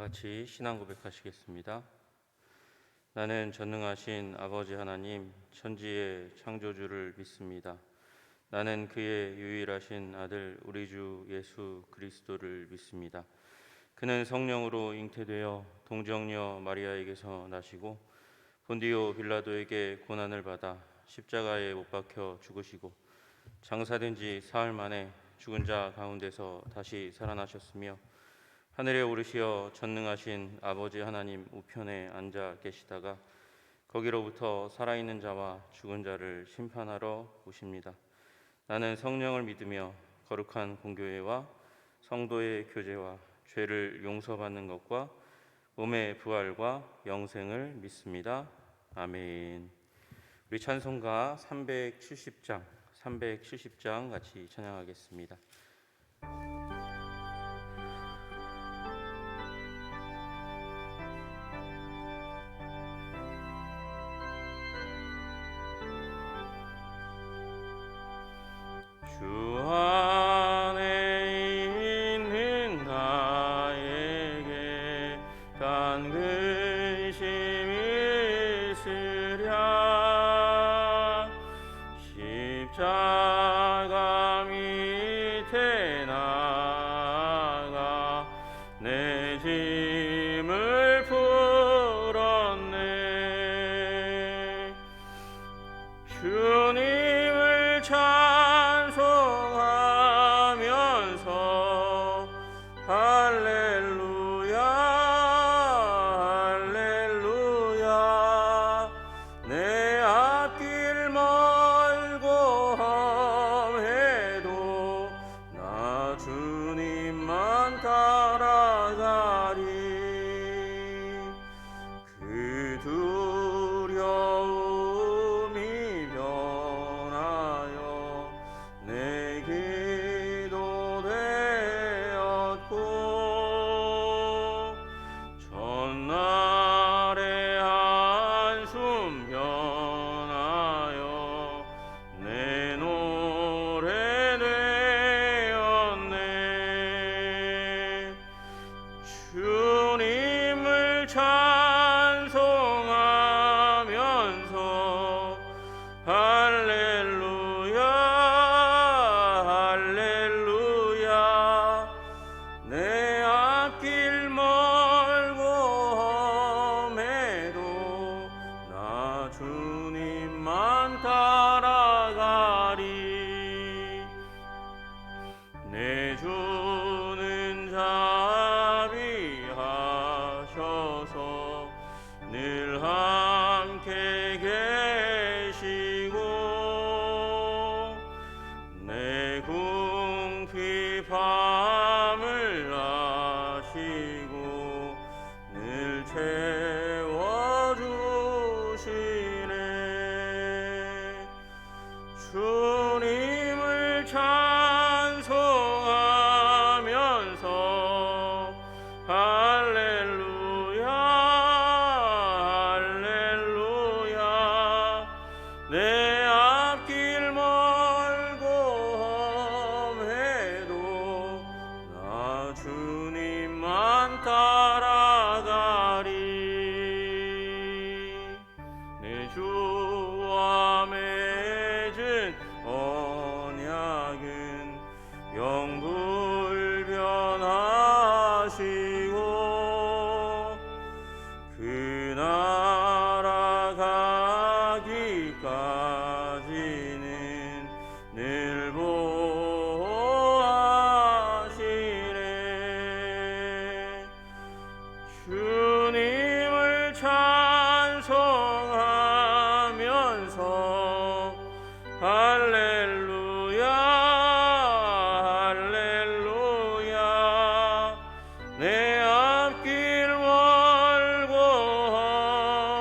같이 신앙 고백하시겠습니다. 나는 전능하신 아버지 하나님 천지의 창조주를 믿습니다. 나는 그의 유일하신 아들 우리 주 예수 그리스도를 믿습니다. 그는 성령으로 잉태되어 동정녀 마리아에게서 나시고 본디오 빌라도에게 고난을 받아 십자가에 못 박혀 죽으시고 장사된 지 사흘 만에 죽은 자 가운데서 다시 살아나셨으며 하늘에 오르시어 전능하신 아버지 하나님 우편에 앉아 계시다가 거기로부터 살아있는 자와 죽은 자를 심판하러 오십니다. 나는 성령을 믿으며 거룩한 공교회와 성도의 교제와 죄를 용서받는 것과 몸의 부활과 영생을 믿습니다. 아멘. 우리 찬송가 370장 같이 찬양하겠습니다. 주 안에 있는 나에게 단 근심이 있으랴 십자가 밑에 나가 내 짐을 풀었네. 주님을 찬송하면서 할렐루야 할렐루야 내 앞길 멀고 험해도 나 주님만 따라가리. 그 두려움이 변하여 내 기도 되었고 전날의 한숨 변하여 내 노래 되었네. 주님을 찬송하면서 할렐루야 할렐루야 내 앞길 멀고 험해도 나 주님만 따라가리. 내 주는 자비하셔서 늘 함께 계시고 내 궁핍함을 아시고 늘 채워주시네. 주님을 찬송하면서 할렐루야 할렐루야 내 앞길 멀고 험해도 나 주님만 따라가리. 내 주와 맺은 언약은 영불변하시고 그 나라 가기까지는 늘 보호하시네. 주님을 찬송하면서 할렐루야 할렐루야 내 앞길 멀고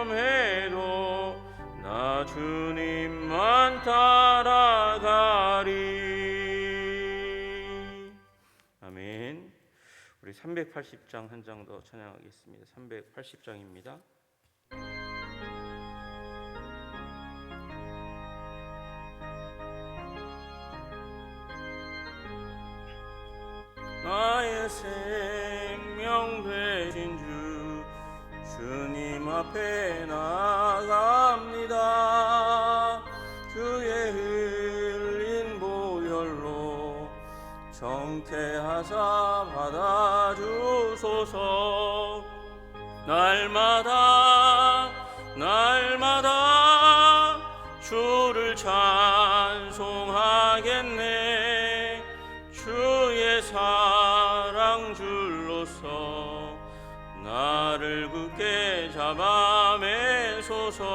험해도 나 주님만 따라가리. 아멘. 우리 380장 한 장 더 찬양하겠습니다. 380장입니다. 나의 생명 되신 주님 앞에 나아갑니다. 주의 흘린 보혈로 정케하사 받아주소서. 날마다 주를 찬송하겠네. 주의 사랑 줄로서 나를 굳게 잡아매소서.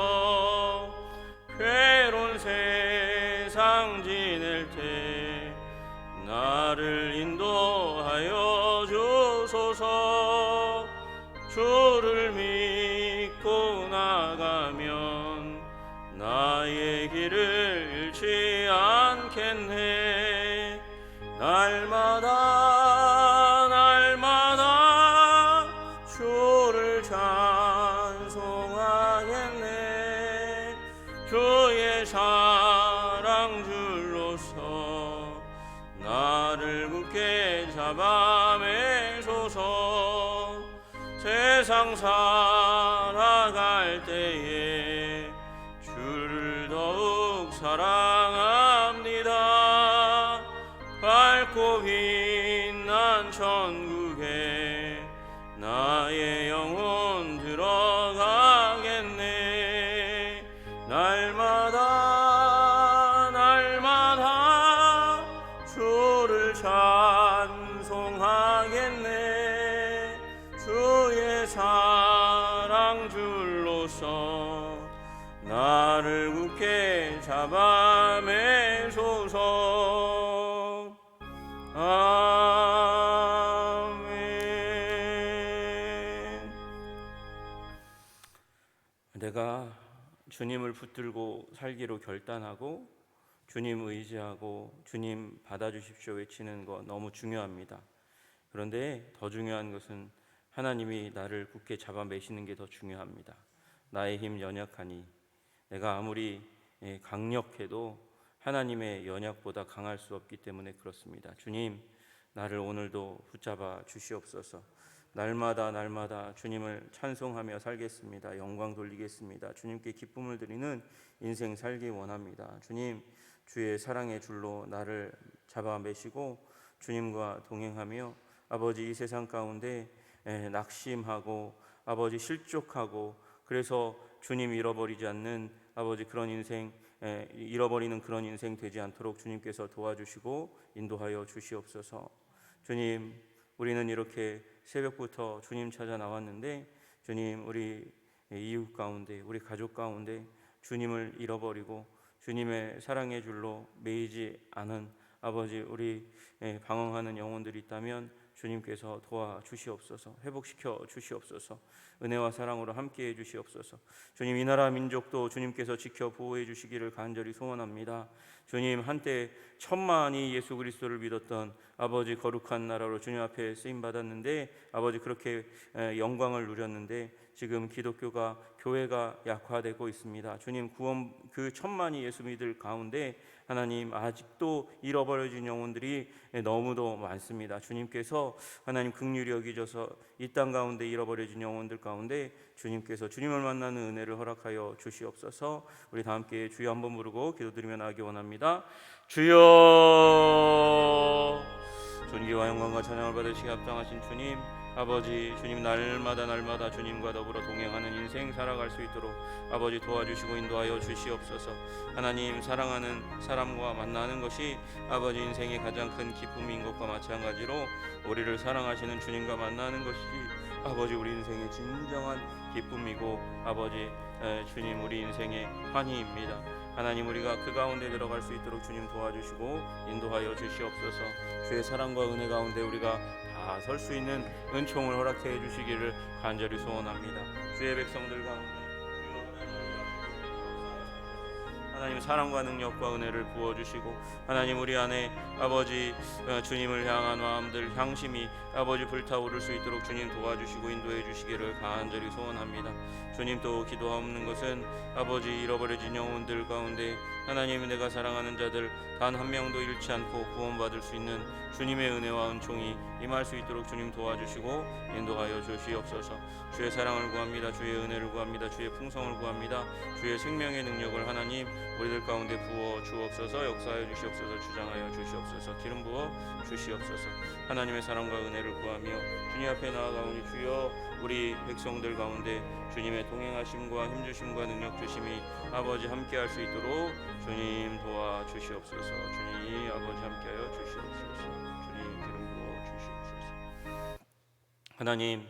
괴로운 세상 지낼 때 나를 인도하여 주소서. 주를 믿고 나가면 나의 길을 잃지 않겠네. 날마다 주를 찬송하겠네. 주의 사랑 줄로서 나를 굳게 잡아매소서. 세상 살아갈 때에 주를 더욱 사랑합니다. 밝고 빛난 천국에 나의 영혼 들어가겠네. 날마다 주를 찬송하겠네. 주의 사랑 줄로서 나를 굳게 잡아매소서. 아멘. 내가 주님을 붙들고 살기로 결단하고 주님 의지하고 주님 받아주십시오 외치는 거 너무 중요합니다. 그런데 더 중요한 것은 하나님이 나를 굳게 잡아매시는 게 더 중요합니다. 나의 힘 연약하니, 내가 아무리 강력해도 하나님의 연약보다 강할 수 없기 때문에 그렇습니다. 주님, 나를 오늘도 붙잡아 주시옵소서. 날마다 주님을 찬송하며 살겠습니다. 영광 돌리겠습니다. 주님께 기쁨을 드리는 인생 살기 원합니다. 주님, 주의 사랑의 줄로 나를 잡아매시고 주님과 동행하며 아버지 이 세상 가운데 낙심하고 아버지 실족하고 그래서 주님 잃어버리지 않는 아버지 그런 인생, 잃어버리는 그런 인생 되지 않도록 주님께서 도와주시고 인도하여 주시옵소서. 주님, 우리는 이렇게 새벽부터 주님 찾아 나왔는데 주님, 우리 이웃 가운데 우리 가족 가운데 주님을 잃어버리고 주님의 사랑의 줄로 매이지 않은 아버지 우리 방황하는 영혼들이 있다면 주님께서 도와주시옵소서. 회복시켜 주시옵소서. 은혜와 사랑으로 함께해 주시옵소서. 주님, 이 나라 민족도 주님께서 지켜 보호해 주시기를 간절히 소원합니다. 주님, 한때 천만이 예수 그리스도를 믿었던 아버지 거룩한 나라로 주님 앞에 쓰임 받았는데 아버지 그렇게 영광을 누렸는데 지금 기독교가 교회가 약화되고 있습니다. 주님, 구원 그 천만이 예수 믿을 가운데 하나님 아직도 잃어버려진 영혼들이 너무도 많습니다. 주님께서 하나님 긍휼히 여기셔서 이 땅 가운데 잃어버려진 영혼들 가운데 주님께서 주님을 만나는 은혜를 허락하여 주시옵소서. 우리 다 함께 주여 한번 부르고 기도드리며 나가기 원합니다. 주여. 존귀와 영광과 찬양을 받으시기 합당하신 주님, 아버지 주님, 날마다 주님과 더불어 동행하는 인생 살아갈 수 있도록 아버지 도와주시고 인도하여 주시옵소서. 하나님, 사랑하는 사람과 만나는 것이 아버지 인생의 가장 큰 기쁨인 것과 마찬가지로 우리를 사랑하시는 주님과 만나는 것이 아버지 우리 인생의 진정한 기쁨이고 아버지 주님 우리 인생의 환희입니다. 하나님, 우리가 그 가운데 들어갈 수 있도록 주님 도와주시고 인도하여 주시옵소서. 주의 사랑과 은혜 가운데 우리가 다 설 수 있는 은총을 허락해 주시기를 간절히 소원합니다. 주의 백성들 가운데 하나님 사랑과 능력과 은혜를 부어주시고 하나님 우리 안에 아버지 주님을 향한 마음들 향심이 아버지 불타오를 수 있도록 주님 도와주시고 인도해 주시기를 간절히 소원합니다. 주님, 또 기도하옵는 것은 아버지 잃어버려진 영혼들 가운데 하나님, 내가 사랑하는 자들 단 한 명도 잃지 않고 구원받을 수 있는 주님의 은혜와 은총이 임할 수 있도록 주님 도와주시고 인도하여 주시옵소서. 주의 사랑을 구합니다. 주의 은혜를 구합니다. 주의 풍성을 구합니다. 주의 생명의 능력을 하나님 우리들 가운데 부어 주옵소서. 역사하여 주시옵소서. 주장하여 주시옵소서. 기름 부어 주시옵소서. 하나님의 사랑과 은혜를 구하며 주님 앞에 나아가오니 주여, 우리 백성들 가운데 주님의 동행하심과 힘주심과 능력 주심이 아버지 함께할 수 있도록 주님 도와주시옵소서. 주님 아버지 함께하여 주시옵소서. 주님 기름 부어 주시옵소서. 하나님,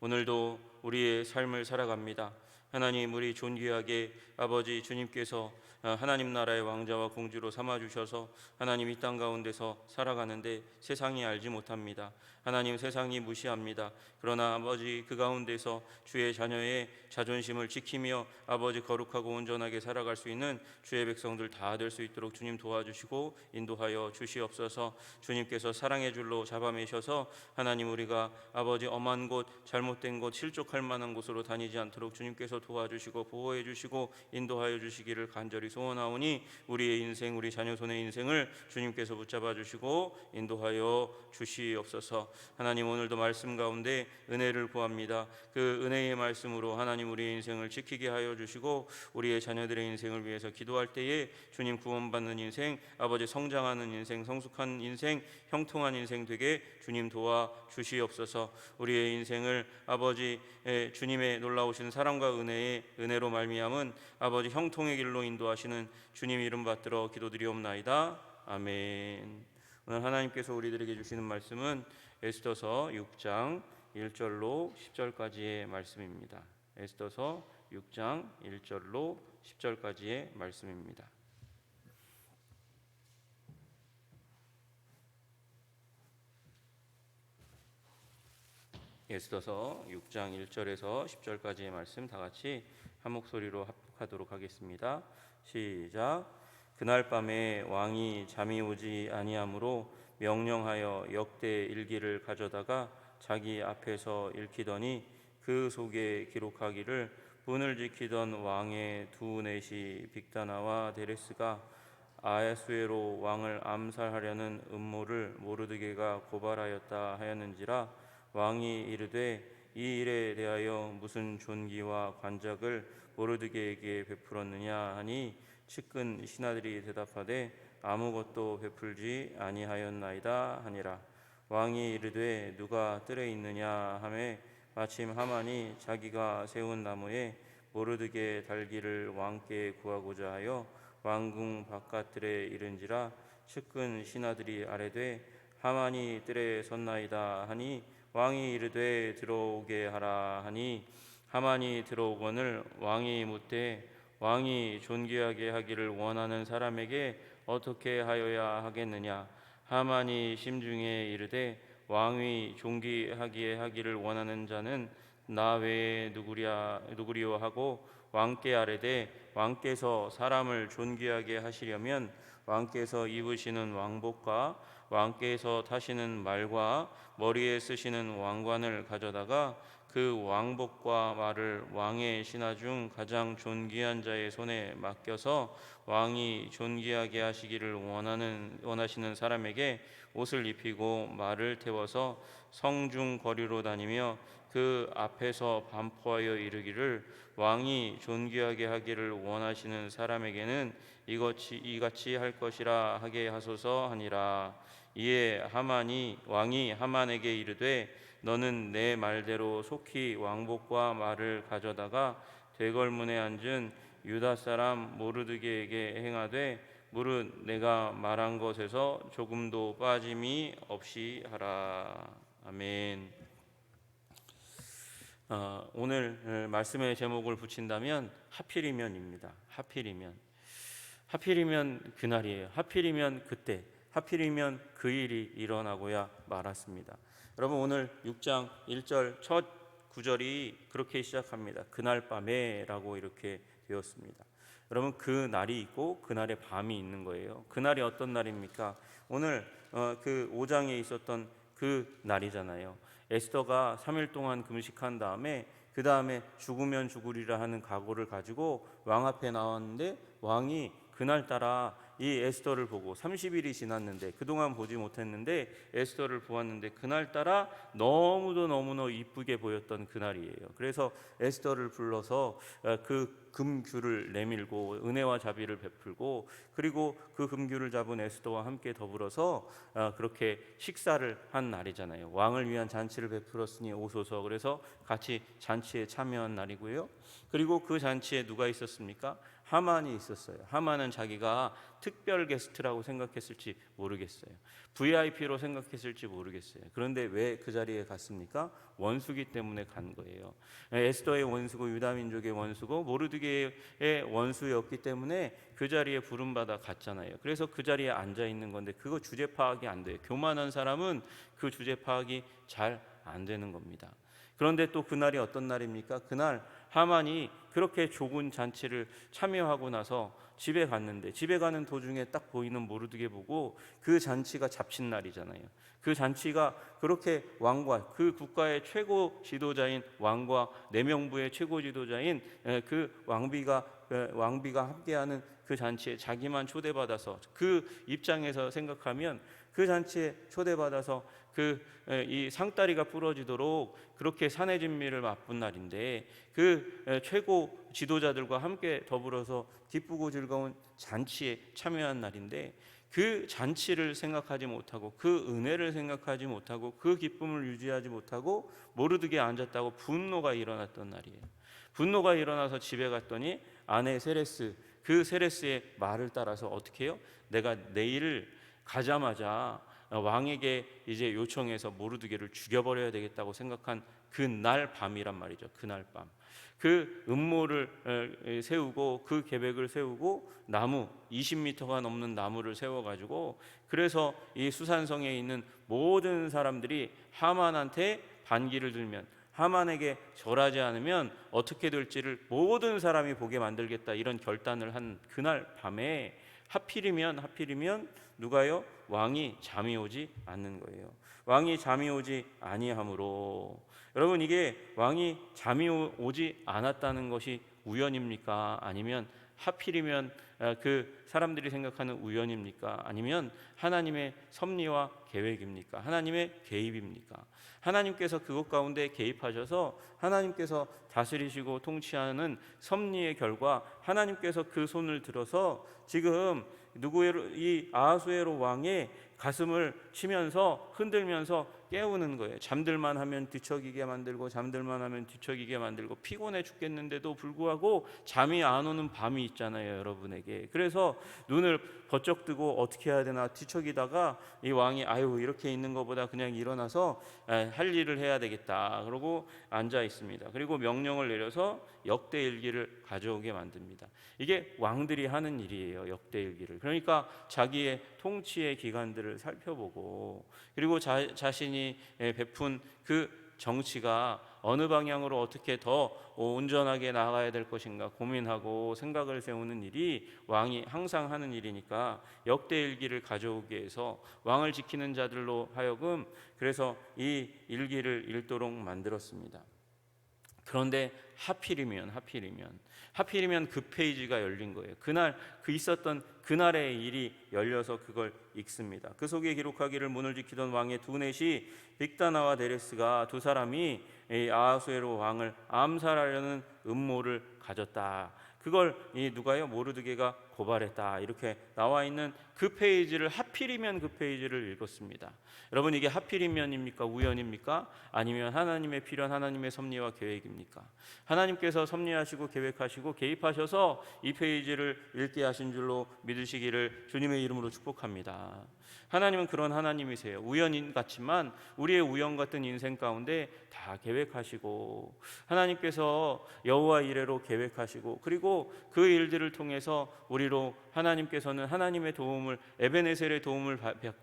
오늘도 우리의 삶을 살아갑니다. 하나님, 우리 존귀하게 아버지 주님께서 하나님 나라의 왕자와 공주로 삼아주셔서 하나님 이 땅 가운데서 살아가는데 세상이 알지 못합니다. 하나님, 세상이 무시합니다. 그러나 아버지 그 가운데서 주의 자녀의 자존심을 지키며 아버지 거룩하고 온전하게 살아갈 수 있는 주의 백성들 다 될 수 있도록 주님 도와주시고 인도하여 주시옵소서. 주님께서 사랑의 줄로 잡아매셔서 하나님 우리가 아버지 엄한 곳, 잘못된 곳, 실족할 만한 곳으로 다니지 않도록 주님께서 도와주시고 보호해 주시고 인도하여 주시기를 간절히 소원하오니 우리의 인생, 우리 자녀 손의 인생을 주님께서 붙잡아 주시고 인도하여 주시옵소서. 하나님, 오늘도 말씀 가운데 은혜를 구합니다. 그 은혜의 말씀으로 하나님 우리의 인생을 지키게 하여 주시고 우리의 자녀들의 인생을 위해서 기도할 때에 주님 구원받는 인생, 아버지 성장하는 인생, 성숙한 인생, 형통한 인생 되게 주님 도와 주시옵소서. 우리의 인생을 아버지 주님의 놀라우신 사랑과 은혜로 말미암은 아버지 형통의 길로 인도하시는 주님 이름 받들어 기도드리옵나이다. 아멘. 오늘 하나님께서 우리들에게 주시는 말씀은 에스더서 6장 1절로 10절까지의 말씀입니다. 에스더서 6장 1절로 10절까지의 말씀입니다. 에스더서 6장 1절에서 10절까지의 말씀 다 같이 한 목소리로 합독하도록 하겠습니다. 시작. 그날 밤에 왕이 잠이 오지 아니하므로 명령하여 역대 일기를 가져다가 자기 앞에서 읽히더니 그 속에 기록하기를 분을 지키던 왕의 두 넷이 빅다나와 데레스가 아하수에로 왕을 암살하려는 음모를 모르드게가 고발하였다 하였는지라. 왕이 이르되 이 일에 대하여 무슨 존귀와 관작을 모르드게에게 베풀었느냐 하니 측근 신하들이 대답하되 아무것도 베풀지 아니하였나이다 하니라. 왕이 이르되 누가 뜰에 있느냐 하매 마침 하만이 자기가 세운 나무에 모르드게 달기를 왕께 구하고자 하여 왕궁 바깥들에 이른지라. 측근 신하들이 아뢰되 하만이 뜰에 섰나이다 하니 왕이 이르되 들어오게 하라 하니 하만이 들어오거늘 왕이 묻되 왕이 존귀하게 하기를 원하는 사람에게 어떻게 하여야 하겠느냐. 하만이 심중에 이르되 왕이 존귀하게 하기를 원하는 자는 나 외에 누구리요 하고 왕께 아뢰되 왕께서 사람을 존귀하게 하시려면 왕께서 입으시는 왕복과 왕께서 타시는 말과 머리에 쓰시는 왕관을 가져다가 그 왕복과 말을 왕의 신하 중 가장 존귀한 자의 손에 맡겨서 왕이 존귀하게 하시기를 원하시는 사람에게 옷을 입히고 말을 태워서 성중 거리로 다니며 그 앞에서 반포하여 이르기를 왕이 존귀하게 하기를 원하시는 사람에게는 이같이 할 것이라 하게 하소서 하니라. 이에 왕이 하만에게 이르되 너는 내 말대로 속히 왕복과 말을 가져다가 대궐문에 앉은 유다 사람 모르드게에게 행하되 무릇 내가 말한 것에서 조금도 빠짐이 없이 하라. 아멘. 오늘 말씀의 제목을 붙인다면 하필이면입니다. 하필이면 그날이에요. 하필이면 그때, 하필이면 그 일이 일어나고야 말았습니다. 여러분, 오늘 6장 1절 첫 구절이 그렇게 시작합니다. 그날 밤에 라고 이렇게 되었습니다. 여러분, 그 날이 있고 그날의 밤이 있는 거예요. 그날이 어떤 날입니까? 오늘 그 5장에 있었던 그 날이잖아요. 에스더가 3일 동안 금식한 다음에 그 다음에 죽으면 죽으리라 하는 각오를 가지고 왕 앞에 나왔는데 왕이 그날따라 이 에스더를 보고 30일이 지났는데 그동안 보지 못했는데 에스더를 보았는데 그날따라 너무나 이쁘게 보였던 그날이에요. 그래서 에스더를 불러서 그 금규를 내밀고 은혜와 자비를 베풀고 그리고 그 금규를 잡은 에스더와 함께 더불어서 그렇게 식사를 한 날이잖아요. 왕을 위한 잔치를 베풀었으니 오소서. 그래서 같이 잔치에 참여한 날이고요. 그리고 그 잔치에 누가 있었습니까? 하만이 있었어요. 하만은 자기가 특별 게스트라고 생각했을지 모르겠어요. VIP로 생각했을지 모르겠어요. 그런데 왜 그 자리에 갔습니까? 원수기 때문에 간 거예요. 에스더의 원수고 유다민족의 원수고 모르드게의 원수였기 때문에 그 자리에 부름받아 갔잖아요. 그래서 그 자리에 앉아 있는 건데 그거 주제 파악이 안 돼요. 교만한 사람은 그 주제 파악이 잘 안 되는 겁니다. 그런데 또 그날이 어떤 날입니까? 그날 하만이 그렇게 좁은 잔치를 참여하고 나서 집에 갔는데 집에 가는 도중에 딱 보이는 모르드게 보고 그 잔치가 잡힌 날이잖아요. 그 잔치가 그렇게 왕과 그 국가의 최고 지도자인 왕과 내명부의 최고 지도자인 그 왕비가 함께하는 그 잔치에 자기만 초대받아서 그 입장에서 생각하면 그 잔치에 초대받아서 이 상다리가 부러지도록 그렇게 산의 진미를 맛본 날인데 그 최고 지도자들과 함께 더불어서 기쁘고 즐거운 잔치에 참여한 날인데 그 잔치를 생각하지 못하고 그 은혜를 생각하지 못하고 그 기쁨을 유지하지 못하고 모르드게 앉았다고 분노가 일어났던 날이에요. 분노가 일어나서 집에 갔더니 아내 세레스, 그 세레스의 말을 따라서 어떻게 해요? 내가 내일 가자마자 왕에게 이제 요청해서 모르드게를 죽여버려야 되겠다고 생각한 그날 밤이란 말이죠. 그날 밤. 그 음모를 세우고 그 계획을 세우고 나무 20m가 넘는 나무를 세워가지고 그래서 이 수산성에 있는 모든 사람들이 하만한테 반기를 들면 하만에게 절하지 않으면 어떻게 될지를 모든 사람이 보게 만들겠다 이런 결단을 한 그날 밤에 하필이면 누가요? 왕이 잠이 오지 않는 거예요. 왕이 잠이 오지 아니하므로 여러분 이게 왕이 잠이 오지 않았다는 것이 우연입니까? 아니면 하필이면 그 사람들이 생각하는 우연입니까? 아니면 하나님의 섭리와 계획입니까? 하나님의 개입입니까? 하나님께서 그것 가운데 개입하셔서 하나님께서 다스리시고 통치하는 섭리의 결과 하나님께서 그 손을 들어서 지금 이 아하수에로 왕의 가슴을 치면서 흔들면서 깨우는 거예요. 잠들만 하면 뒤척이게 만들고 잠들만 하면 뒤척이게 만들고 피곤해 죽겠는데도 불구하고 잠이 안 오는 밤이 있잖아요, 여러분에게. 그래서 눈을 번쩍 뜨고 어떻게 해야 되나 뒤척이다가 이 왕이 아유 이렇게 있는 것보다 그냥 일어나서 할 일을 해야 되겠다. 그러고 앉아 있습니다. 그리고 명령을 내려서 역대일기를 가져오게 만듭니다. 이게 왕들이 하는 일이에요, 역대일기를. 그러니까 자기의 통치의 기간들을 살펴보고 그리고 자신이 베푼 그 정치가 어느 방향으로 어떻게 더 온전하게 나아가야 될 것인가 고민하고 생각을 세우는 일이 왕이 항상 하는 일이니까 역대일기를 가져오게 해서 왕을 지키는 자들로 하여금 그래서 이 일기를 읽도록 만들었습니다. 그런데 하필이면 그 페이지가 열린 거예요. 그날 있었던 그날의 일이 열려서 그걸 읽습니다. 그 속에 기록하기를 문을 지키던 왕의 두 넷이 빅다나와 데레스가 두 사람이 아하수에로 왕을 암살하려는 음모를 가졌다. 그걸 누가요? 모르드게가 고발했다. 이렇게 나와 있는 그 페이지를 하필이면 그 페이지를 읽었습니다. 여러분 이게 하필이면입니까? 우연입니까? 아니면 하나님의 필요한 하나님의 섭리와 계획입니까? 하나님께서 섭리하시고 계획하시고 개입하셔서 이 페이지를 읽게 하신 줄로 믿으시기를 주님의 이름으로 축복합니다. 하나님은 그런 하나님이세요. 우연 같지만 우리의 우연 같은 인생 가운데 다 계획하시고 하나님께서 여호와 이레로 계획하시고 그리고 그 일들을 통해서 우리로 하나님께서는 하나님의 도움을 에베네셀의 도움을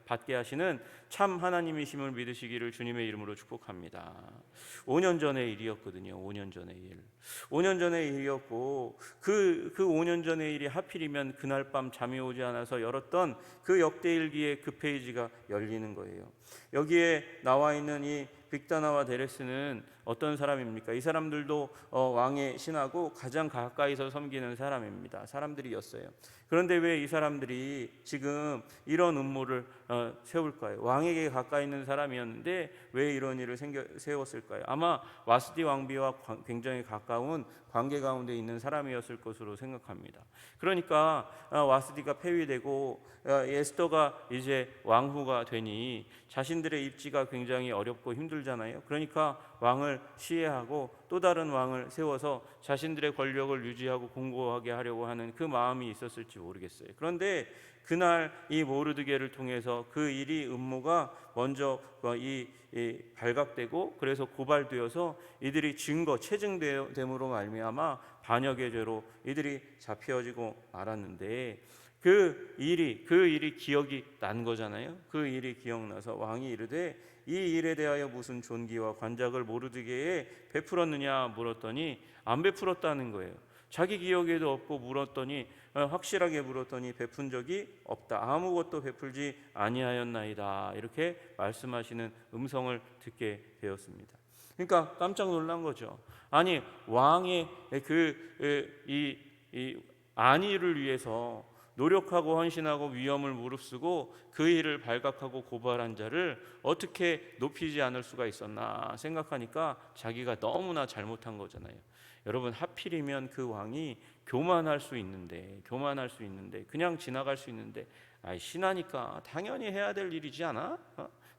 받게 하시는 참 하나님이심을 믿으시기를 주님의 이름으로 축복합니다. 5년 전의 일이었거든요. 5년 전의 일. 5년 전의 일이었고 그 5년 전의 일이 하필이면 그날 밤 잠이 오지 않아서 열었던 그 역대일기의 그 페이지가 열리는 거예요. 여기에 나와 있는 이 빅다나와 데레스는 어떤 사람입니까? 이 사람들도 왕의 신하고 가장 가까이서 섬기는 사람들이었어요. 그런데 왜 이 사람들이 지금 이런 음모를 세울까요? 왕에게 가까이 있는 사람이었는데 왜 이런 일을 세웠을까요? 아마 와스디 왕비와 굉장히 가까운 관계 가운데 있는 사람이었을 것으로 생각합니다. 그러니까 와스디가 폐위되고 에스더가 이제 왕후가 되니 자신들의 입지가 굉장히 어렵고 힘들잖아요. 그러니까 왕을 시해하고 또 다른 왕을 세워서 자신들의 권력을 유지하고 공고하게 하려고 하는 그 마음이 있었을지 모르겠어요. 그런데 그날 이 모르드게를 통해서 그 일이 음모가 먼저 발각되고 그래서 고발되어서 이들이 체증됨으로 말미암아 반역의 죄로 이들이 잡혀지고 말았는데 그 일이 기억이 난 거잖아요. 그 일이 기억나서 왕이 이르되 이 일에 대하여 무슨 존귀와 관작을 모르드게에 베풀었느냐 물었더니 안 베풀었다는 거예요. 자기 기억에도 없고 물었더니 확실하게 물었더니 베푼 적이 없다. 아무것도 베풀지 아니하였나이다. 이렇게 말씀하시는 음성을 듣게 되었습니다. 그러니까 깜짝 놀란 거죠. 아니 왕의 이 안위를 위해서 노력하고 헌신하고 위험을 무릅쓰고 그 일을 발각하고 고발한 자를 어떻게 높이지 않을 수가 있었나 생각하니까 자기가 너무나 잘못한 거잖아요. 여러분 하필이면 그 왕이 교만할 수 있는데 그냥 지나갈 수 있는데 신하니까 당연히 해야 될 일이지 않아?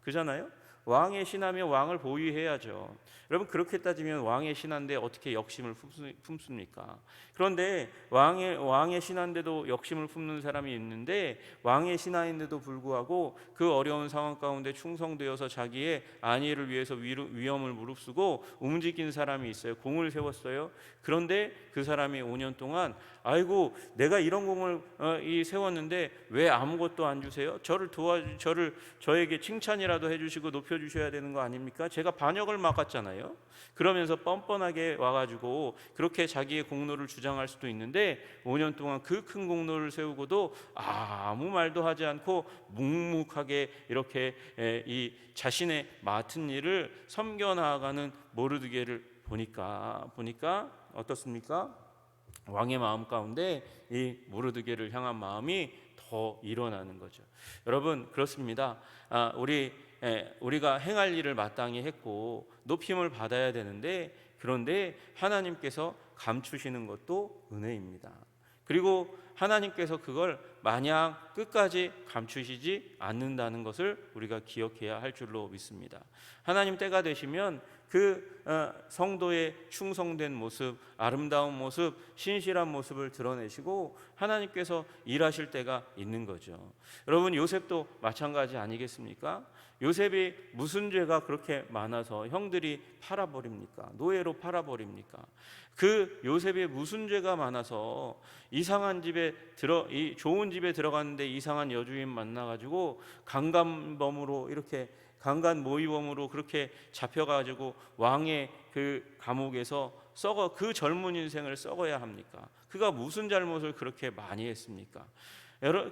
그잖아요. 왕의 신하면 왕을 보위해야죠. 여러분 그렇게 따지면 왕의 신하인데 어떻게 역심을 품습니까? 그런데 왕의 신하인데도 역심을 품는 사람이 있는데 왕의 신하인데도 불구하고 그 어려운 상황 가운데 충성되어서 자기의 안위를 위해서 위험을 무릅쓰고 움직인 사람이 있어요. 공을 세웠어요. 그런데 그 사람이 5년 동안 아이고 내가 이런 공을 세웠는데 왜 아무것도 안 주세요? 저에게 칭찬이라도 해주시고 높여주셔야 되는 거 아닙니까? 제가 반역을 막았잖아요. 그러면서 뻔뻔하게 와가지고 그렇게 자기의 공로를 주장할 수도 있는데 5년 동안 그 큰 공로를 세우고도 아무 말도 하지 않고 묵묵하게 이렇게 이 자신의 맡은 일을 섬겨 나아가는 모르드게를 보니까 어떻습니까? 왕의 마음 가운데 이 모르드게를 향한 마음이 더 일어나는 거죠. 여러분 그렇습니다. 우리가 행할 일을 마땅히 했고 높임을 받아야 되는데 그런데 하나님께서 감추시는 것도 은혜입니다. 그리고 하나님께서 그걸 마냥 끝까지 감추시지 않는다는 것을 우리가 기억해야 할 줄로 믿습니다. 하나님 때가 되시면 그 성도의 충성된 모습, 아름다운 모습, 신실한 모습을 드러내시고 하나님께서 일하실 때가 있는 거죠. 여러분 요셉도 마찬가지 아니겠습니까? 요셉이 무슨 죄가 그렇게 많아서 형들이 팔아버립니까? 노예로 팔아버립니까? 그 요셉이 무슨 죄가 많아서 이상한 집에 좋은 집에 들어갔는데 이상한 여주인 만나가지고 강간 모의범으로 그렇게 잡혀가지고 왕의 그 감옥에서 그 젊은 인생을 썩어야 합니까? 그가 무슨 잘못을 그렇게 많이 했습니까?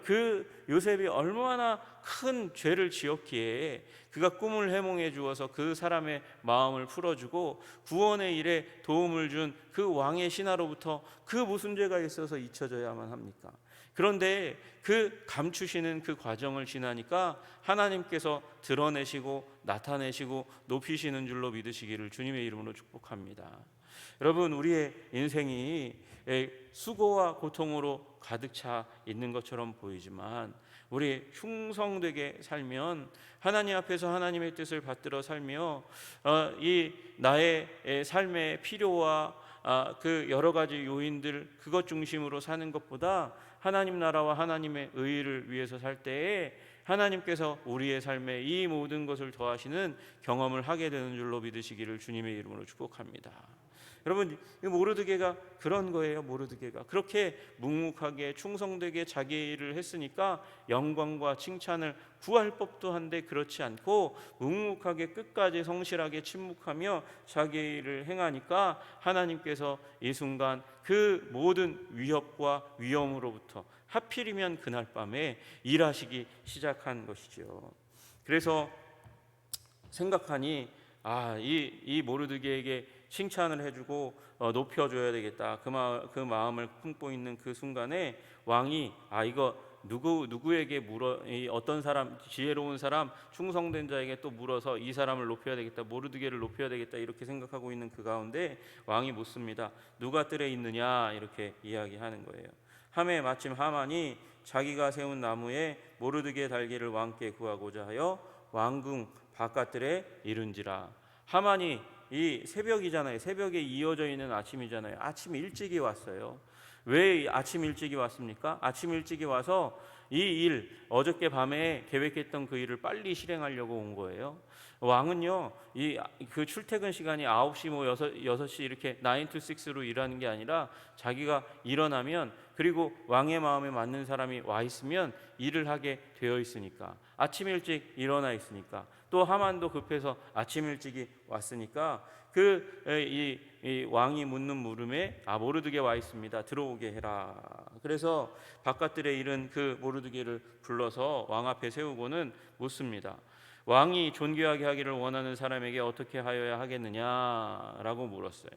그 요셉이 얼마나 큰 죄를 지었기에 그가 꿈을 해몽해 주어서 그 사람의 마음을 풀어주고 구원의 일에 도움을 준 그 왕의 신하로부터 그 무슨 죄가 있어서 잊혀져야만 합니까? 그런데 그 감추시는 그 과정을 지나니까 하나님께서 드러내시고 나타내시고 높이시는 줄로 믿으시기를 주님의 이름으로 축복합니다. 여러분 우리의 인생이 수고와 고통으로 가득 차 있는 것처럼 보이지만 우리 충성되게 살면 하나님 앞에서 하나님의 뜻을 받들어 살며 이 나의 삶의 필요와 그 여러 가지 요인들 그것 중심으로 사는 것보다 하나님 나라와 하나님의 의를 위해서 살 때에 하나님께서 우리의 삶에 이 모든 것을 더하시는 경험을 하게 되는 줄로 믿으시기를 주님의 이름으로 축복합니다. 여러분 모르드게가 그런 거예요. 모르드게가 그렇게 묵묵하게 충성되게 자기 일을 했으니까 영광과 칭찬을 구할 법도 한데 그렇지 않고 묵묵하게 끝까지 성실하게 침묵하며 자기 일을 행하니까 하나님께서 이 순간 그 모든 위협과 위험으로부터 하필이면 그날 밤에 일하시기 시작한 것이죠. 그래서 생각하니 이 모르드게에게 칭찬을 해주고 높여줘야 되겠다. 그 마음을 품고 있는 그 순간에 왕이 이거 누구에게 어떤 사람, 지혜로운 사람, 충성된 자에게 또 물어서 이 사람을 높여야 되겠다, 모르드게를 높여야 되겠다, 이렇게 생각하고 있는 그 가운데 왕이 묻습니다. 누가 뜰에 있느냐, 이렇게 이야기하는 거예요. 마침 하만이 자기가 세운 나무에 모르드게 달기를 왕께 구하고자 하여 왕궁 바깥들에 이른지라. 하만이 이 새벽이잖아요. 새벽에 이어져 있는 아침이잖아요. 아침 일찍이 왔어요. 왜 아침 일찍이 왔습니까? 아침 일찍이 와서 어저께 밤에 계획했던 그 일을 빨리 실행하려고 온 거예요. 왕은요, 그 출퇴근 시간이 9시, 6시 이렇게 9 to 6로 일하는 게 아니라 자기가 일어나면, 그리고 왕의 마음에 맞는 사람이 와 있으면 일을 하게 되어 있으니까, 아침 일찍 일어나 있으니까, 또 하만도 급해서 아침 일찍이 왔으니까 이 왕이 묻는 물음에 모르드게 와 있습니다. 들어오게 해라. 그래서 바깥들에 이른 그 모르드게를 불러서 왕 앞에 세우고는 묻습니다. 왕이 존귀하게 하기를 원하는 사람에게 어떻게 하여야 하겠느냐라고 물었어요.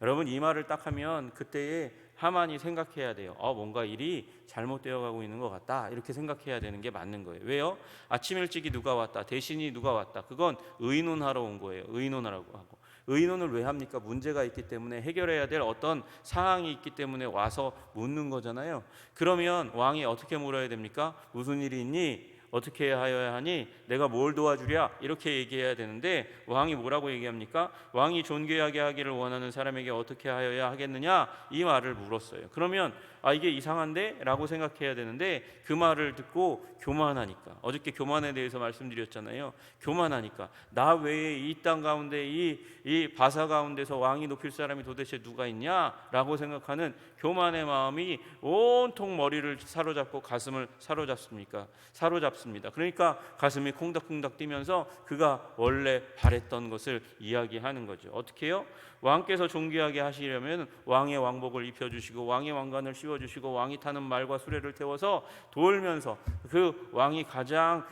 여러분, 이 말을 딱 하면 그때에 하만이 생각해야 돼요. 뭔가 일이 잘못되어 가고 있는 것 같다, 이렇게 생각해야 되는 게 맞는 거예요. 왜요? 아침 일찍이 누가 왔다, 대신이 누가 왔다, 그건 의논하러 온 거예요. 의논하라고 하고. 의논을 왜 합니까? 문제가 있기 때문에, 해결해야 될 어떤 상황이 있기 때문에 와서 묻는 거잖아요. 그러면 왕이 어떻게 물어야 됩니까? 무슨 일이 있니? 어떻게 하여야 하니? 내가 뭘 도와주랴? 이렇게 얘기해야 되는데, 왕이 뭐라고 얘기합니까? 왕이 존귀하게 하기를 원하는 사람에게 어떻게 하여야 하겠느냐? 이 말을 물었어요. 그러면 이게 이상한데? 라고 생각해야 되는데, 그 말을 듣고 교만하니까, 어저께 교만에 대해서 말씀드렸잖아요. 교만하니까, 나 외에 이 땅 가운데 이 바사 가운데서 왕이 높일 사람이 도대체 누가 있냐? 라고 생각하는 교만의 마음이 온통 머리를 사로잡고 가슴을 사로잡습니다. 그러니까 가슴이 콩닥콩닥 뛰면서 그가 원래 바랬던 것을 이야기하는 거죠. 어떻게 해요? 왕께서 존귀하게 하시려면 왕의 왕복을 입혀주시고 왕의 왕관을 씌워주시고 왕이 타는 말과 수레를 태워서 돌면서 그 왕이 가장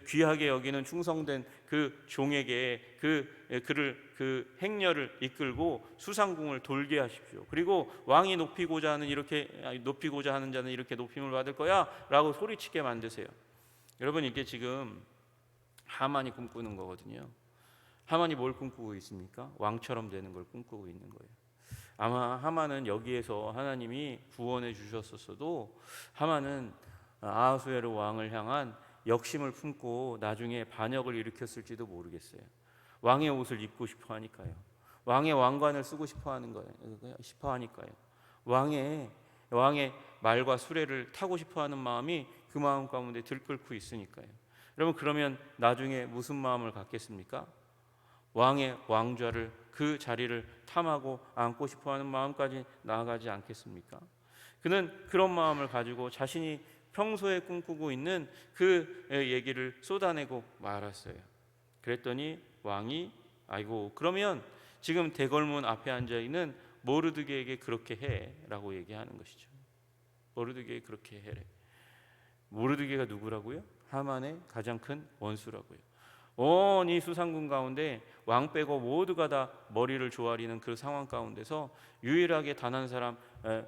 귀하게 여기는 충성된 그 종에게 그 행렬을 이끌고 수상궁을 돌게 하십시오. 그리고 왕이 높이고자 하는 자는 이렇게 높임을 받을 거야라고 소리치게 만드세요. 여러분, 이게 지금 하만이 꿈꾸는 거거든요. 하만이 뭘 꿈꾸고 있습니까? 왕처럼 되는 걸 꿈꾸고 있는 거예요. 아마 하만은 여기에서 하나님이 구원해 주셨었어도 하만은 아하수에로 왕을 향한 역심을 품고 나중에 반역을 일으켰을지도 모르겠어요. 왕의 옷을 입고 싶어 하니까요. 왕의 왕관을 쓰고 싶어 하니까요. 왕의 말과 수레를 타고 싶어 하는 마음이 그 마음 가운데 들끓고 있으니까요. 여러분, 그러면 나중에 무슨 마음을 갖겠습니까? 왕의 왕좌를, 그 자리를 탐하고 안고 싶어 하는 마음까지 나아가지 않겠습니까? 그는 그런 마음을 가지고 자신이 평소에 꿈꾸고 있는 그 얘기를 쏟아내고 말았어요. 그랬더니 왕이 그러면 지금 대궐문 앞에 앉아있는 모르드게에게 그렇게 해라고 얘기하는 것이죠. 모르드게에게 그렇게 해래. 모르드게가 누구라고요? 하만의 가장 큰 원수라고요. 온 이 수상궁 가운데 왕 빼고 모두가 다 머리를 조아리는 그 상황 가운데서 유일하게 단 한 사람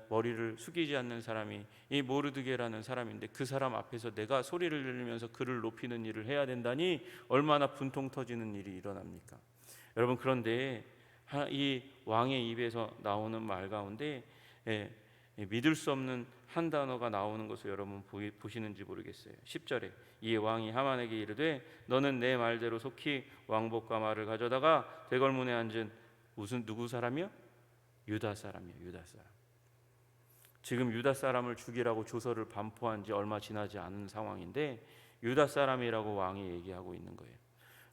머리를 숙이지 않는 사람이 이 모르드게라는 사람인데, 그 사람 앞에서 내가 소리를 들으면서 그를 높이는 일을 해야 된다니 얼마나 분통 터지는 일이 일어납니까? 여러분, 그런데 이 왕의 입에서 나오는 말 가운데 믿을 수 없는 한 단어가 나오는 것을 여러분 보시는지 모르겠어요. 10절에 이에 왕이 하만에게 이르되 너는 내 말대로 속히 왕복과 말을 가져다가 대궐문에 앉은 누구 사람이요? 유다 사람이요. 유다 사람. 지금 유다 사람을 죽이라고 조서를 반포한 지 얼마 지나지 않은 상황인데 유다 사람이라고 왕이 얘기하고 있는 거예요.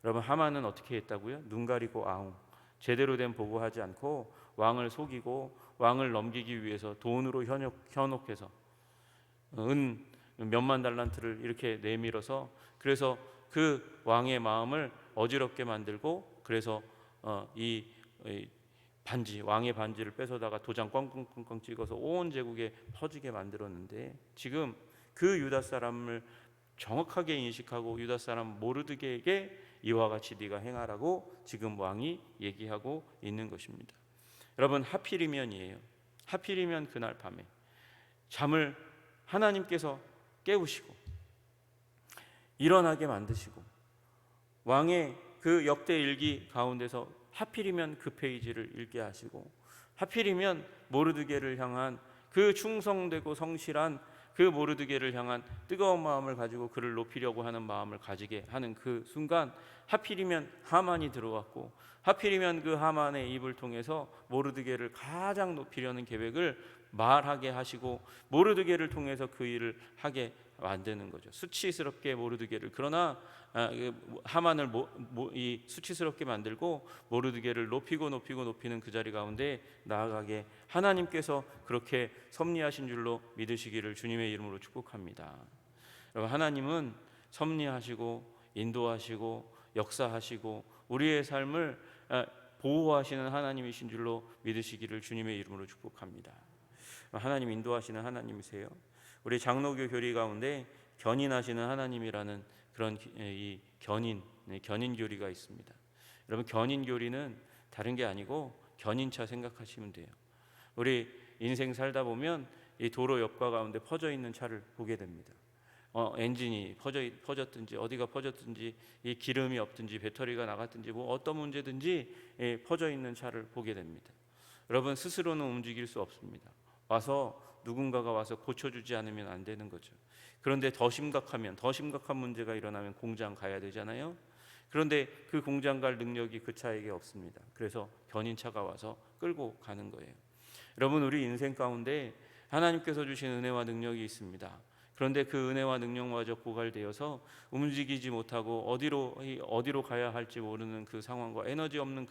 여러분, 하만은 어떻게 했다고요? 눈 가리고 아웅, 제대로 된 보고하지 않고 왕을 속이고 왕을 넘기기 위해서 돈으로 현혹해서 은 몇만 달란트를 이렇게 내밀어서, 그래서 그 왕의 마음을 어지럽게 만들고, 그래서 이 왕의 반지를 뺏어다가 도장 꽝꽝꽝꽝 찍어서 온 제국에 퍼지게 만들었는데, 지금 그 유다 사람을 정확하게 인식하고 유다 사람 모르드게에게 이와 같이 네가 행하라고 지금 왕이 얘기하고 있는 것입니다. 여러분, 하필이면이에요. 하필이면 그날 밤에 잠을 하나님께서 깨우시고 일어나게 만드시고 왕의 그 역대 일기 가운데서 하필이면 그 페이지를 읽게 하시고 하필이면 모르드게를 향한 그 충성되고 성실한 그 모르드게를 향한 뜨거운 마음을 가지고 그를 높이려고 하는 마음을 가지게 하는 그 순간 하필이면 하만이 들어왔고 하필이면 그 하만의 입을 통해서 모르드게를 가장 높이려는 계획을 말하게 하시고 모르드게를 통해서 그 일을 하게 만드는 거죠. 수치스럽게 모르드게를, 그러나 하만을 이 수치스럽게 만들고 모르드게를 높이는 그 자리 가운데 나아가게 하나님께서 그렇게 섭리하신 줄로 믿으시기를 주님의 이름으로 축복합니다. 여러분, 하나님은 섭리하시고 인도하시고 역사하시고 우리의 삶을 보호하시는 하나님이신 줄로 믿으시기를 주님의 이름으로 축복합니다. 하나님 인도하시는 하나님이세요. 우리 장로교 교리 가운데 견인하시는 하나님이라는 그런 이 견인 교리가 있습니다. 여러분, 견인 교리는 다른 게 아니고 견인차 생각하시면 돼요. 우리 인생 살다 보면 이 도로 옆과 가운데 퍼져 있는 차를 보게 됩니다. 엔진이 퍼졌든지 어디가 퍼졌든지 이 기름이 없든지 배터리가 나갔든지 뭐 어떤 문제든지 퍼져 있는 차를 보게 됩니다. 여러분, 스스로는 움직일 수 없습니다. 누군가가 와서 고쳐주지 않으면 안 되는 거죠. 그런데 더 심각한 문제가 일어나면 공장 가야 되잖아요. 그런데 그 공장 갈 능력이 그 차에게 없습니다. 그래서 견인차가 와서 끌고 가는 거예요. 여러분, 우리 인생 가운데 하나님께서 주신 은혜와 능력이 있습니다. 그런데 그 은혜와 능력마저 고갈되어서 움직이지 못하고 어디로 가야 할지 모르는 그 상황과 에너지 없는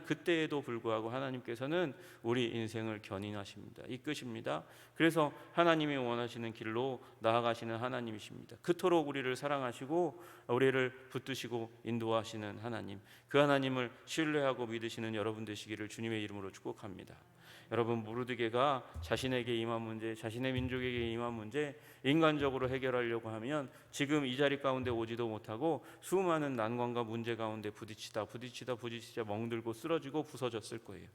그때에도 불구하고 하나님께서는 우리 인생을 견인하십니다. 이끄십니다. 그래서 하나님이 원하시는 길로 나아가시는 하나님이십니다. 그토록 우리를 사랑하시고 우리를 붙드시고 인도하시는 하나님, 그 하나님을 신뢰하고 믿으시는 여러분 되시기를 주님의 이름으로 축복합니다. 여러분, 모르드게가 자신에게 임한 문제, 자신의 민족에게 임한 문제 인간적으로 해결하려고 하면 지금 이 자리 가운데 오지도 못하고 수많은 난관과 문제 가운데 부딪히다 멍들고 쓰러지고 부서졌을 거예요.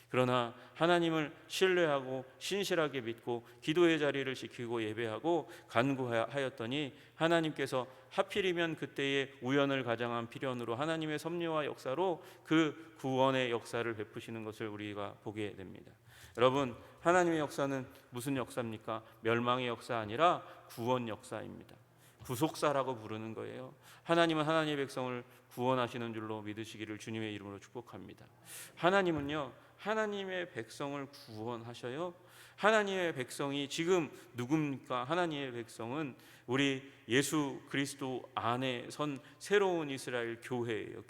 그러나 하나님을 신뢰하고 신실하게 믿고 기도의 자리를 지키고 예배하고 간구하였더니 하나님께서 하필이면 그때의 우연을 가장한 필연으로 하나님의 섭리와 역사로 그 구원의 역사를 베푸시는 것을 우리가 보게 됩니다. 여러분, 하나님의 역사는 무슨 역사입니까? 멸망의 역사 아니라 구원 역사입니다. 구속사라고 부르는 거예요. 하나님은 하나님의 백성을 구원하시는 줄로 믿으시기를 주님의 이름으로 축복합니다. 하나님은요, 하나님의 백성을 구원하셔요. 하나님의 백성이 지금 누굽니까? 하나님의 백성은 우리 예수 그리스도 안에 선 새로운 이스라엘 교회예요.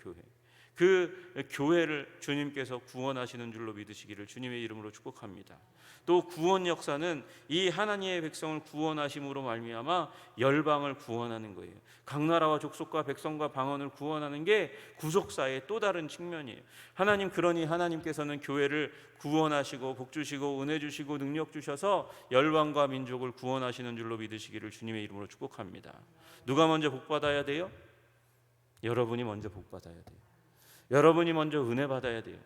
그 교회를 주님께서 구원하시는 줄로 믿으시기를 주님의 이름으로 축복합니다. 또 구원 역사는 이 하나님의 백성을 구원하심으로 말미암아 열방을 구원하는 거예요. 각 나라와 족속과 백성과 방언을 구원하는 게 구속사의 또 다른 측면이에요. 그러니 하나님께서는 교회를 구원하시고 복 주시고 은혜 주시고 능력 주셔서 열방과 민족을 구원하시는 줄로 믿으시기를 주님의 이름으로 축복합니다. 누가 먼저 복 받아야 돼요? 여러분이 먼저 복 받아야 돼요. 여러분이 먼저 은혜 받아야 돼요.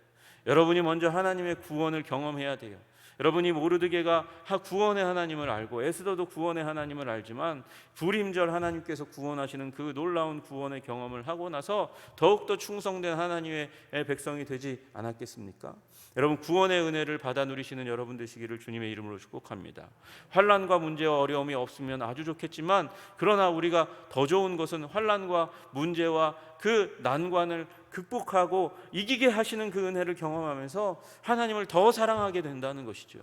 여러분이 먼저 하나님의 구원을 경험해야 돼요. 여러분이 모르드게가 구원의 하나님을 알고 에스더도 구원의 하나님을 알지만 불임절 하나님께서 구원하시는 그 놀라운 구원의 경험을 하고 나서 더욱더 충성된 하나님의 백성이 되지 않았겠습니까? 여러분, 구원의 은혜를 받아 누리시는 여러분 되시기를 주님의 이름으로 축복합니다. 환난과 문제와 어려움이 없으면 아주 좋겠지만 그러나 우리가 더 좋은 것은 환난과 문제와 그 난관을 극복하고 이기게 하시는 그 은혜를 경험하면서 하나님을 더 사랑하게 된다는 것이죠.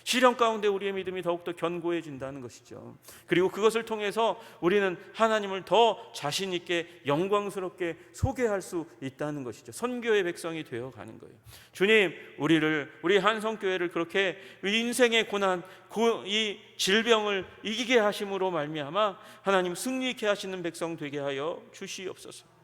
시련 가운데 우리의 믿음이 더욱더 견고해진다는 것이죠. 그리고 그것을 통해서 우리는 하나님을 더 자신 있게 영광스럽게 소개할 수 있다는 것이죠. 선교의 백성이 되어가는 거예요. 주님, 우리 한성교회를 그렇게 인생의 고난, 이 질병을 이기게 하심으로 말미암아 하나님 승리 있게 하시는 백성 되게 하여 주시옵소서.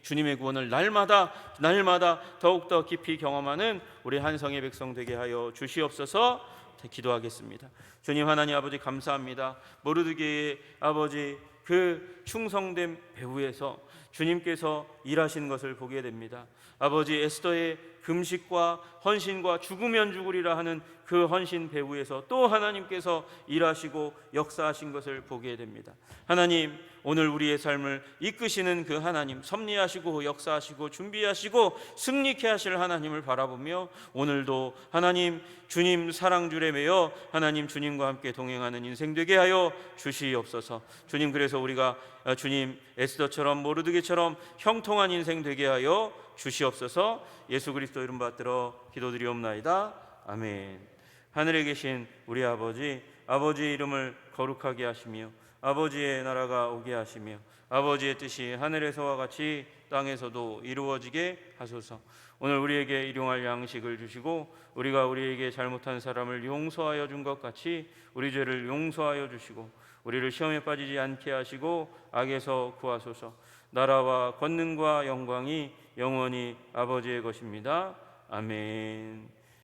주님의 구원을 날마다 더욱더 깊이 경험하는 우리 한성의 백성 되게 하여 주시옵소서. 기도하겠습니다. 주님, 하나님 아버지 감사합니다. 모르드게의 아버지 그 충성된 배후에서 주님께서 일하신 것을 보게 됩니다. 아버지 에스더의 금식과 헌신과 죽으면 죽으리라 하는 그 헌신 배후에서 또 하나님께서 일하시고 역사하신 것을 보게 됩니다. 하나님, 오늘 우리의 삶을 이끄시는 그 하나님, 섭리하시고 역사하시고 준비하시고 승리케 하실 하나님을 바라보며 오늘도 하나님 주님 사랑줄에 매여 하나님 주님과 함께 동행하는 인생 되게 하여 주시옵소서. 주님, 그래서 우리가 주님 에스더처럼 모르드게처럼 형통한 인생 되게 하여 주시옵소서. 예수 그리스도 이름 받들어 기도드리옵나이다. 아멘. 하늘에 계신 우리 아버지, 아버지의 이름을 거룩하게 하시며 아버지의 나라가 오게 하시며 아버지의 뜻이 하늘에서와 같이 땅에서도 이루어지게 하소서. 오늘 우리에게 일용할 양식을 주시고 우리가 우리에게 잘못한 사람을 용서하여 준 것 같이 우리 죄를 용서하여 주시고 우리를 시험에 빠지지 않게 하시고 악에서 구하소서. 나라와 권능과 영광이 영원히 아버지의 것입니다. 아멘.